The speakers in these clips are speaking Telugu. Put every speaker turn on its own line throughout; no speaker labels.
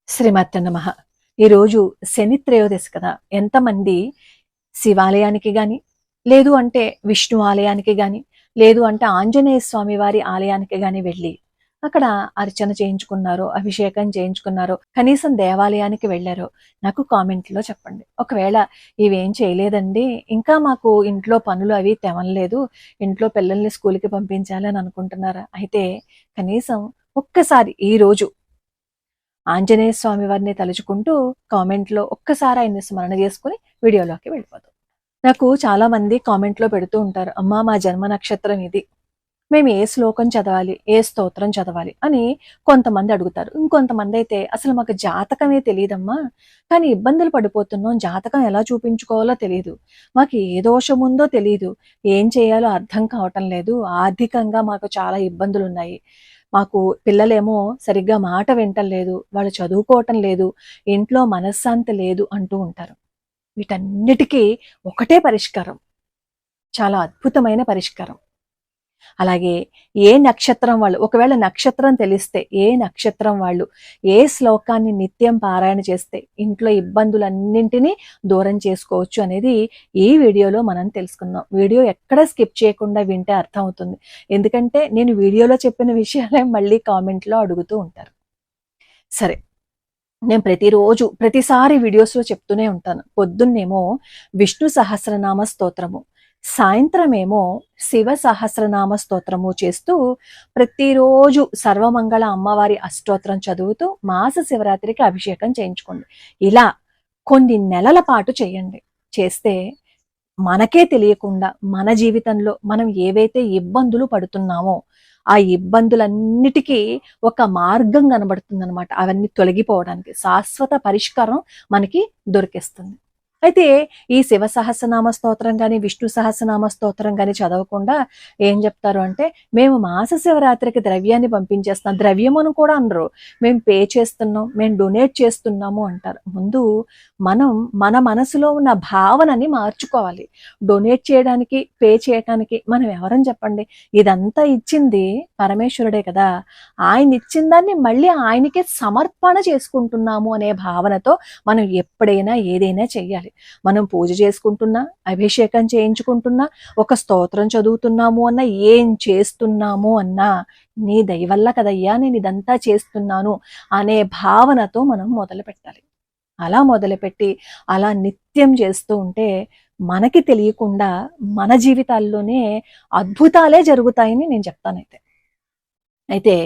శ్రీమాత్రే నమః. ఈరోజు శని త్రయోదశి కదా. ఎంతమంది శివాలయానికి గాని, లేదు అంటే విష్ణు ఆలయానికి గాని, లేదు అంటే ఆంజనేయ స్వామి వారి ఆలయానికి గాని వెళ్ళి అక్కడ అర్చన చేయించుకున్నారో, అభిషేకం చేయించుకున్నారో, కనీసం దేవాలయానికి వెళ్ళారో నాకు కామెంట్లో చెప్పండి. ఒకవేళ ఇవేం చేయలేదండి, ఇంకా మాకు ఇంట్లో పనులు అవి తెవనలేదు, ఇంట్లో పిల్లల్ని స్కూల్కి పంపించాలి అని అనుకుంటున్నారా, అయితే కనీసం ఒక్కసారి ఈరోజు ఆంజనేయ స్వామి వారిని తలుచుకుంటూ కామెంట్లో ఒక్కసారి ఆయన్ని స్మరణ చేసుకుని వీడియోలోకి వెళ్ళిపోతాం. నాకు చాలా మంది కామెంట్లో పెడుతూ ఉంటారు, అమ్మా మా జన్మ నక్షత్రం ఇది, మేము ఏ శ్లోకం చదవాలి, ఏ స్తోత్రం చదవాలి అని కొంతమంది అడుగుతారు. ఇంకొంతమంది అయితే అసలు మాకు జాతకమే తెలియదమ్మా, కానీ ఇబ్బందులు పడిపోతున్నాం, జాతకం ఎలా చూపించుకోవాలో తెలియదు, మాకు ఏ దోషం ఉందో తెలియదు, ఏం చేయాలో అర్థం కావటం లేదు, ఆర్థికంగా మాకు చాలా ఇబ్బందులు ఉన్నాయి, మాకు పిల్లలేమో సరిగ్గా మాట వింటలేదు, వాళ్ళు చదువుకోవటం లేదు, ఇంట్లో మనశ్శాంతి లేదు అంటూ ఉంటారు. వీటన్నిటికీ ఒకటే పరిష్కారం, చాలా అద్భుతమైన పరిష్కారం. అలాగే ఏ నక్షత్రం వాళ్ళు, ఒకవేళ నక్షత్రం తెలిస్తే ఏ నక్షత్రం వాళ్ళు ఏ శ్లోకాన్ని నిత్యం పారాయణ చేస్తే ఇంట్లో ఇబ్బందులన్నింటినీ దూరం చేసుకోవచ్చు అనేది ఈ వీడియోలో మనం తెలుసుకుందాం. వీడియో ఎక్కడ స్కిప్ చేయకుండా వింటే అర్థం అవుతుంది. ఎందుకంటే నేను వీడియోలో చెప్పిన విషయాలే మళ్ళీ కామెంట్లో అడుగుతూ ఉంటారు. సరే, నేను ప్రతిసారి వీడియోస్లో చెప్తూనే ఉంటాను. పొద్దున్నేమో విష్ణు సహస్రనామ స్తోత్రము, సాయంత్రమేమో శివ సహస్రనామ స్తోత్రము చేస్తూ ప్రతిరోజు సర్వమంగళ అమ్మవారి అష్టోత్తరం చదువుతూ మాస శివరాత్రికి అభిషేకం చేయించుకోండి. ఇలా కొన్ని నెలల పాటు చేయండి. చేస్తే మనకే తెలియకుండా మన జీవితంలో మనం ఏవైతే ఇబ్బందులు పడుతున్నామో ఆ ఇబ్బందులన్నిటికీ ఒక మార్గం కనబడుతుందన్నమాట. అవన్నీ తొలగిపోవడానికి శాశ్వత పరిష్కారం మనకి దొరికేస్తుంది. అయితే ఈ శివ సహస్రనామ స్తోత్రం కానీ విష్ణు సహస్రనామ స్తోత్రం కానీ చదవకుండా ఏం చెప్తారు అంటే, మేము మాస శివరాత్రికి ద్రవ్యాన్ని పంపించేస్తున్నాం, ద్రవ్యమును కూడా అనరు, మేము పే చేస్తున్నాం, మేము డొనేట్ చేస్తున్నాము అంటారు. ముందు మనం మన మనసులో ఉన్న భావనని మార్చుకోవాలి. డొనేట్ చేయడానికి, పే చేయడానికి మనం ఎవరని చెప్పండి, ఇదంతా ఇచ్చింది పరమేశ్వరుడే కదా, ఆయన ఇచ్చిన దాన్ని మళ్ళీ ఆయనకే సమర్పణ చేసుకుంటున్నాము అనే భావనతో మనం ఎప్పుడైనా ఏదైనా చెయ్యాలి. మనం పూజ చేసుకుంటున్నా, అభిషేకం చేయించుకుంటున్నా, ఒక స్తోత్రం చదువుతున్నాము అన్నా, ఏం చేస్తున్నాము అన్నా నీ దయ వల్ల కదయ్యా నేను ఇదంతా చేస్తున్నాను అనే భావనతో మనం మొదలు పెట్టాలి. అలా మొదలుపెట్టి అలా నిత్యం చేస్తూ ఉంటే మనకి తెలియకుండా మన జీవితాల్లోనే అద్భుతాలే జరుగుతాయని నేను చెప్తానైతే. అయితే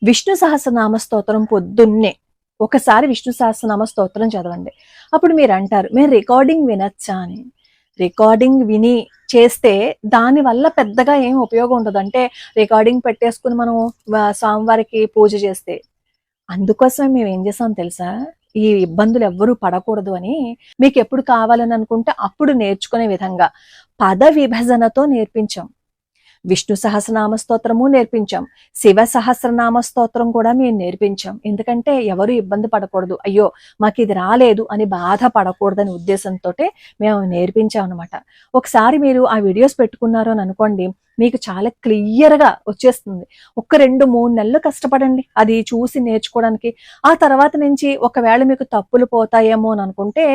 విష్ణు సహస్రనామ స్తోత్రం పొద్దున్నే ఒకసారి విష్ణు సహస్రనామ స్తోత్రం చదవండి. అప్పుడు మీరు అంటారు, మేము రికార్డింగ్ వినొచ్చా అని. రికార్డింగ్ విని చేస్తే దానివల్ల పెద్దగా ఏం ఉపయోగం ఉండదు. అంటే రికార్డింగ్ పెట్టేసుకుని మనం స్వామివారికి పూజ చేస్తే. అందుకోసం మేము ఏం చేసాం తెలుసా, ఈ ఇబ్బందులు ఎవ్వరూ పడకూడదు అని మీకు ఎప్పుడు కావాలని అనుకుంటే అప్పుడు నేర్చుకునే విధంగా పద విభజనతో నేర్పించాం. విష్ణు సహస్రనామ స్తోత్రము నేర్పించాం, శివ సహస్రనామ స్తోత్రం కూడా మేము నేర్పించాం. ఎందుకంటే ఎవరు ఇబ్బంది పడకూడదు, అయ్యో మాకు ఇది రాలేదు అని బాధపడకూడదని ఉద్దేశంతో మేము నేర్పించాం అనమాట. ఒకసారి మీరు ఆ వీడియోస్ పెట్టుకున్నారు అని అనుకోండి, మీకు చాలా క్లియర్గా వచ్చేస్తుంది. ఒక 2-3 నెలలు కష్టపడండి అది చూసి నేర్చుకోవడానికి. ఆ తర్వాత నుంచి ఒకవేళ మీకు తప్పులు పోతాయేమో అని అనుకుంటే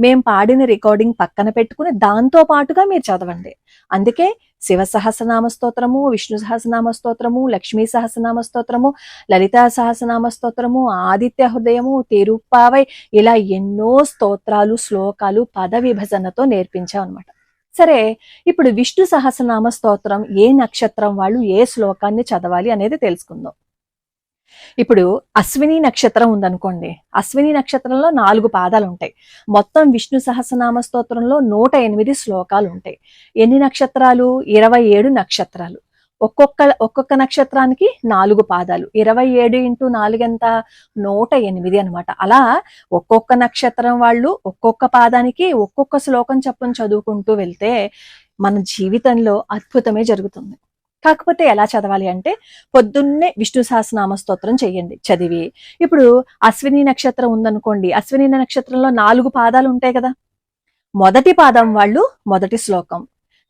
మేము పాడిన రికార్డింగ్ పక్కన పెట్టుకుని దాంతో పాటుగా మీరు చదవండి. అందుకే శివ సహస్రనామ స్తోత్రము, విష్ణు సహస్రనామ స్తోత్రము, లక్ష్మీ సహస్రనామ స్తోత్రము, లలితా సహస్రనామ స్తోత్రము, ఆదిత్య హృదయము, తిరుప్పావై, ఇలా ఎన్నో స్తోత్రాలు, శ్లోకాలు పద విభజనతో నేర్పించాం అనమాట. సరే, ఇప్పుడు విష్ణు సహస్రనామ స్తోత్రం ఏ నక్షత్రం వాళ్ళు ఏ శ్లోకాన్ని చదవాలి అనేది తెలుసుకుందాం. ఇప్పుడు అశ్విని నక్షత్రం ఉందనుకోండి, అశ్విని నక్షత్రంలో 4 పాదాలు ఉంటాయి. మొత్తం విష్ణు సహస్రనామ స్తోత్రంలో 108 శ్లోకాలు ఉంటాయి. ఎన్ని నక్షత్రాలు? 27 నక్షత్రాలు. ఒక్కొక్క నక్షత్రానికి 4 పాదాలు. 27 × 4 ఎంత? 108 అనమాట. అలా ఒక్కొక్క నక్షత్రం వాళ్ళు ఒక్కొక్క పాదానికి ఒక్కొక్క శ్లోకం చప్పున చదువుకుంటూ వెళ్తే మన జీవితంలో అద్భుతమే జరుగుతుంది. కాకపోతే ఎలా చదవాలి అంటే, పొద్దున్నే విష్ణు సహస్రనామ స్తోత్రం చెయ్యండి. చదివి ఇప్పుడు అశ్విని నక్షత్రం ఉందనుకోండి, అశ్విని నక్షత్రంలో 4 పాదాలు ఉంటాయి కదా. మొదటి పాదం వాళ్ళు మొదటి శ్లోకం,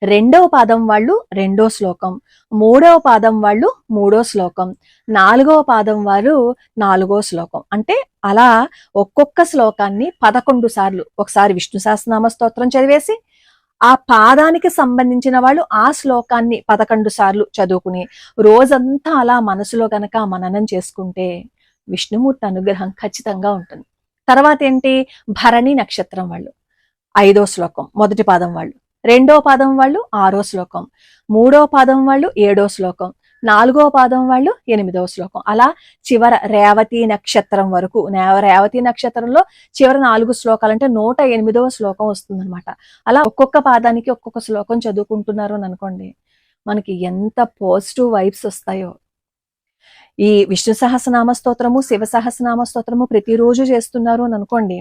రెండవ పాదం వాళ్ళు 2వ శ్లోకం, మూడవ పాదం వాళ్ళు 3వ శ్లోకం, 4వ పాదం వారు 4వ శ్లోకం. అంటే అలా ఒక్కొక్క శ్లోకాన్ని 11 సార్లు ఒకసారి విష్ణు సహస్రనామ స్తోత్రం చదివేసి ఆ పాదానికి సంబంధించిన వాళ్ళు ఆ శ్లోకాన్ని 11 సార్లు చదువుకుని రోజంతా అలా మనసులో గనక మననం చేసుకుంటే విష్ణుమూర్తి అనుగ్రహం ఖచ్చితంగా ఉంటుంది. తర్వాత ఏంటి, భరణి నక్షత్రం వాళ్ళు 5వ శ్లోకం మొదటి పాదం వాళ్ళు, 2వ పాదం వాళ్ళు 6వ శ్లోకం, 3వ పాదం వాళ్ళు 7వ శ్లోకం, 4వ పాదం వాళ్ళు 8వ శ్లోకం. అలా చివర రేవతి నక్షత్రం వరకు, రేవతి నక్షత్రంలో చివరి 4 శ్లోకాలు అంటే 108వ శ్లోకం వస్తుందన్నమాట. అలా ఒక్కొక్క పాదానికి ఒక్కొక్క శ్లోకం చదువుకుంటున్నారు అని అనుకోండి, మనకి ఎంత పాజిటివ్ వైబ్స్ వస్తాయో. ఈ విష్ణు సహస్రనామ స్తోత్రము, శివ సహస్రనామ స్తోత్రము ప్రతిరోజు చేస్తున్నారు అని అనుకోండి,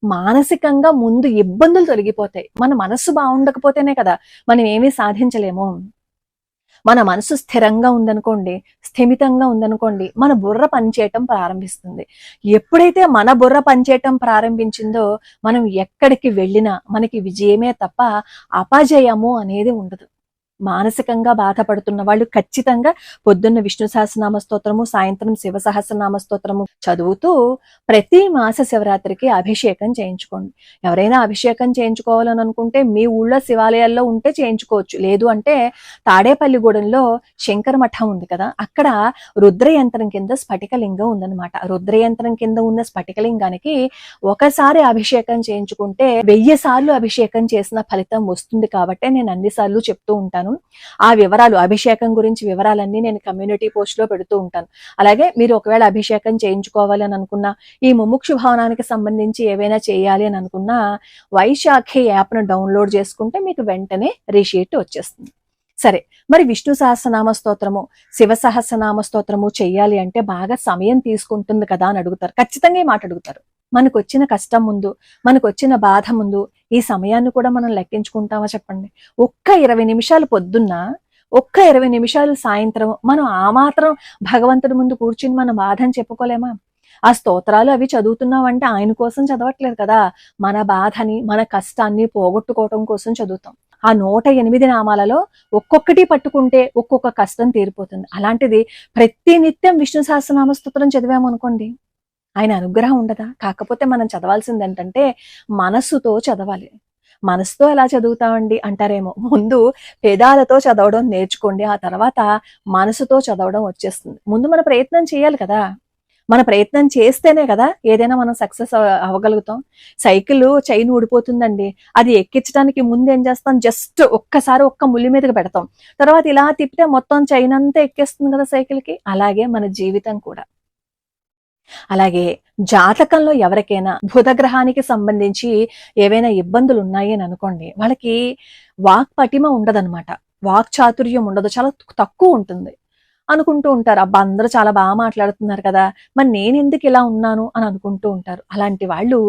మానసికంగా ముందు ఇబ్బందులు తొలగిపోతాయి. మన మనస్సు బాగుండకపోతేనే కదా మనం ఏమీ సాధించలేము. మన మనసు స్థిరంగా ఉందనుకోండి, స్థిమితంగా ఉందనుకోండి, మన బుర్ర పనిచేయటం ప్రారంభిస్తుంది. ఎప్పుడైతే మన బుర్ర పనిచేయటం ప్రారంభించిందో మనం ఎక్కడికి వెళ్ళినా మనకి విజయమే తప్ప అపజయము అనేది ఉండదు. మానసికంగా బాధపడుతున్న వాళ్ళు ఖచ్చితంగా పొద్దున్న విష్ణు సహస్రనామ స్తోత్రము, సాయంత్రం శివ సహస్రనామ స్తోత్రము చదువుతూ ప్రతి మాస శివరాత్రికి అభిషేకం చేయించుకోండి. ఎవరైనా అభిషేకం చేయించుకోవాలని అనుకుంటే మీ ఊళ్ళో శివాలయాల్లో ఉంటే చేయించుకోవచ్చు. లేదు అంటే తాడేపల్లిగూడెంలో శంకర మఠం ఉంది కదా, అక్కడ రుద్రయంత్రం కింద స్ఫటికలింగం ఉందన్నమాట. రుద్రయంత్రం కింద ఉన్న స్ఫటికలింగానికి ఒకసారి అభిషేకం చేయించుకుంటే 1000 సార్లు అభిషేకం చేసిన ఫలితం వస్తుంది. కాబట్టి నేను అన్ని సార్లు చెప్తూ ఉంటాను. ఆ వివరాలు, అభిషేకం గురించి వివరాలన్నీ నేను కమ్యూనిటీ పోస్ట్ లో పెడుతూ ఉంటాను. అలాగే మీరు ఒకవేళ అభిషేకం చేయించుకోవాలి అని అనుకున్నా, ఈ ముముక్షు భవనానికి సంబంధించి ఏవైనా చేయాలి అని అనుకున్నా, వైశాఖి యాప్ ను డౌన్లోడ్ చేసుకుంటే మీకు వెంటనే రిషీట్ వచ్చేస్తుంది. సరే, మరి విష్ణు సహస్రనామ స్తోత్రము, శివ సహస్రనామ స్తోత్రము చెయ్యాలి అంటే బాగా సమయం తీసుకుంటుంది కదా అని అడుగుతారు. ఖచ్చితంగా ఈ మాట అడుగుతారు. మనకు వచ్చిన కష్టం ముందు, మనకు వచ్చిన బాధ ముందు ఈ సమయాన్ని కూడా మనం లెక్కించుకుంటామా చెప్పండి? ఒక్క 20 నిమిషాలు పొద్దున్న, ఒక్క 20 నిమిషాలు సాయంత్రం మనం ఆ మాత్రం భగవంతుడి ముందు కూర్చుని మన బాధని చెప్పుకోలేమా? ఆ స్తోత్రాలు అవి చదువుతున్నామంటే ఆయన కోసం చదవట్లేదు కదా, మన బాధని మన కష్టాన్ని పోగొట్టుకోవటం కోసం చదువుతాం. ఆ 108 నామాలలో ఒక్కొక్కటి పట్టుకుంటే ఒక్కొక్క కష్టం తీరిపోతుంది. అలాంటిది ప్రతి నిత్యం విష్ణు సహస్రనామ స్తోత్రం చదివామనుకోండి, ఆయన అనుగ్రహం ఉండదా? కాకపోతే మనం చదవాల్సింది ఏంటంటే మనస్సుతో చదవాలి. మనసుతో ఎలా చదువుతామండి అంటారేమో, ముందు పెదాలతో చదవడం నేర్చుకోండి, ఆ తర్వాత మనసుతో చదవడం వచ్చేస్తుంది. ముందు మన ప్రయత్నం చేయాలి కదా, మన ప్రయత్నం చేస్తేనే కదా ఏదైనా మనం సక్సెస్ అవ్వగలుగుతాం. సైకిల్ చైన్ ఊడిపోతుందండి, అది ఎక్కించడానికి ముందు ఏం చేస్తాం, జస్ట్ ఒక్కసారి ఒక్క ముల్లి మీదకి పెడతాం, తర్వాత ఇలా తిప్పితే మొత్తం చైన్ అంతా ఎక్కేస్తుంది కదా సైకిల్కి. అలాగే మన జీవితం కూడా. అలాగే జాతకంలో ఎవరికైనా బుధగ్రహానికి సంబంధించి ఏవైనా ఇబ్బందులు ఉన్నాయి అని అనుకోండి, వాళ్ళకి వాక్ పటిమ ఉండదన్నమాట, వాక్ చాతుర్యం ఉండదు, చాలా తక్కువ ఉంటుంది. అనుకుంటూ ఉంటారు, అబ్బా అందరూ చాలా బాగా మాట్లాడుతున్నారు కదా, మరి నేను ఎందుకు ఇలా ఉన్నాను అని అనుకుంటూ ఉంటారు. అలాంటి వాళ్ళు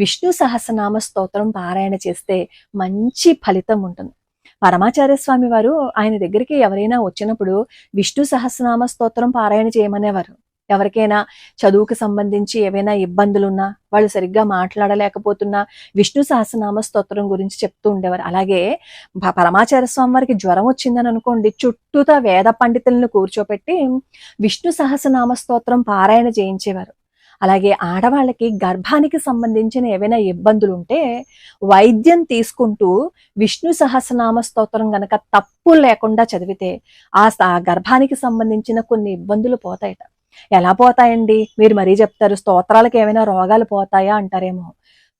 విష్ణు సహస్రనామ స్తోత్రం పారాయణ చేస్తే మంచి ఫలితం ఉంటుంది. పరమాచార్య స్వామి వారు ఆయన దగ్గరికి ఎవరైనా వచ్చినప్పుడు విష్ణు సహస్రనామ స్తోత్రం పారాయణ చేయమనేవారు. ఎవరికైనా చదువుకు సంబంధించి ఏవైనా ఇబ్బందులున్నా, వాళ్ళు సరిగ్గా మాట్లాడలేకపోతున్నా విష్ణు సహస్రనామ స్తోత్రం గురించి చెప్తూ ఉండేవారు. అలాగే పరమాచార్య స్వామి వారికి జ్వరం వచ్చిందని అనుకోండి, చుట్టూతా వేద పండితులను కూర్చోపెట్టి విష్ణు సహస్రనామ స్తోత్రం పారాయణ చేయించేవారు. అలాగే ఆడవాళ్ళకి గర్భానికి సంబంధించిన ఏవైనా ఇబ్బందులు ఉంటే వైద్యం తీసుకుంటూ విష్ణు సహస్రనామ స్తోత్రం గనక తప్పు లేకుండా చదివితే ఆ గర్భానికి సంబంధించిన కొన్ని ఇబ్బందులు పోతాయట. ఎలా పోతాయండి మీరు మరీ చెప్తారు, స్తోత్రాలకు ఏమైనా రోగాలు పోతాయా అంటారేమో.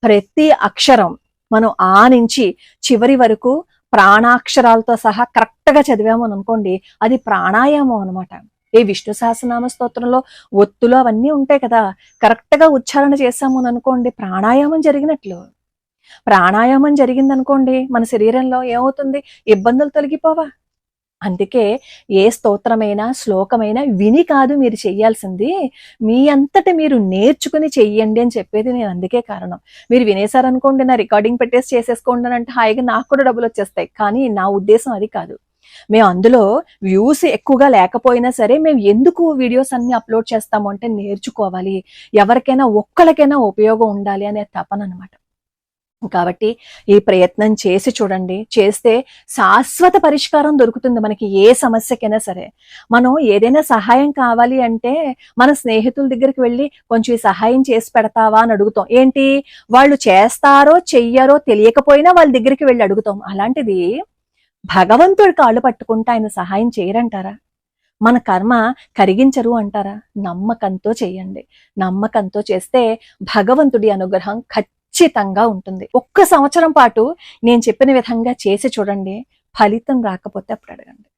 ప్రతి అక్షరం మనం ఆ నుంచి చివరి వరకు ప్రాణాక్షరాలతో సహా కరెక్ట్ గా చదివాము అని అనుకోండి, అది ప్రాణాయామం అనమాట. ఈ విష్ణు సహస్రనామ స్తోత్రంలో ఒత్తులు అవన్నీ ఉంటాయి కదా, కరెక్ట్ గా ఉచ్చారణ చేశాము అని అనుకోండి, ప్రాణాయామం జరిగినట్లు. ప్రాణాయామం జరిగిందనుకోండి మన శరీరంలో ఏమవుతుంది, ఇబ్బందులు తొలగిపోవా? అందుకే ఏ స్తోత్రమైనా శ్లోకమైనా విని కాదు మీరు చెయ్యాల్సింది, మీ అంతటి మీరు నేర్చుకుని చెయ్యండి అని చెప్పేది నేను. అందుకే కారణం, మీరు వినేశారనుకోండి, నా రికార్డింగ్ పెట్టేసి చేసేసుకోండి అని అంటే హాయిగా నాకు కూడా డబ్బులు వచ్చేస్తాయి. కానీ నా ఉద్దేశం అది కాదు. మేము అందులో వ్యూస్ ఎక్కువగా లేకపోయినా సరే మేము ఎందుకు వీడియోస్ అన్ని అప్లోడ్ చేస్తాము అంటే నేర్చుకోవాలి, ఎవరికైనా ఒక్కరికైనా ఉపయోగం ఉండాలి అనే తపన అనమాట. కాబట్టి ఈ ప్రయత్నం చేసి చూడండి. చేస్తే శాశ్వత పరిష్కారం దొరుకుతుంది మనకి ఏ సమస్యకైనా సరే. మనం ఏదైనా సహాయం కావాలి అంటే మన స్నేహితుల దగ్గరికి వెళ్ళి కొంచెం ఈ సహాయం చేసి పెడతావా అని అడుగుతాం. ఏంటి, వాళ్ళు చేస్తారో చెయ్యరో తెలియకపోయినా వాళ్ళ దగ్గరికి వెళ్ళి అడుగుతాం. అలాంటిది భగవంతుడి కాళ్ళు పట్టుకుంటే ఆయన సహాయం చేయరంటారా? మన కర్మ కరిగించరు అంటారా? నమ్మకంతో చేయండి. నమ్మకంతో చేస్తే భగవంతుడి అనుగ్రహం ఖచ్చితంగా ఉంటుంది. ఒక్క సంవత్సరం పాటు నేను చెప్పిన విధంగా చేసి చూడండి. ఫలితం రాకపోతే అప్పుడు అడగండి.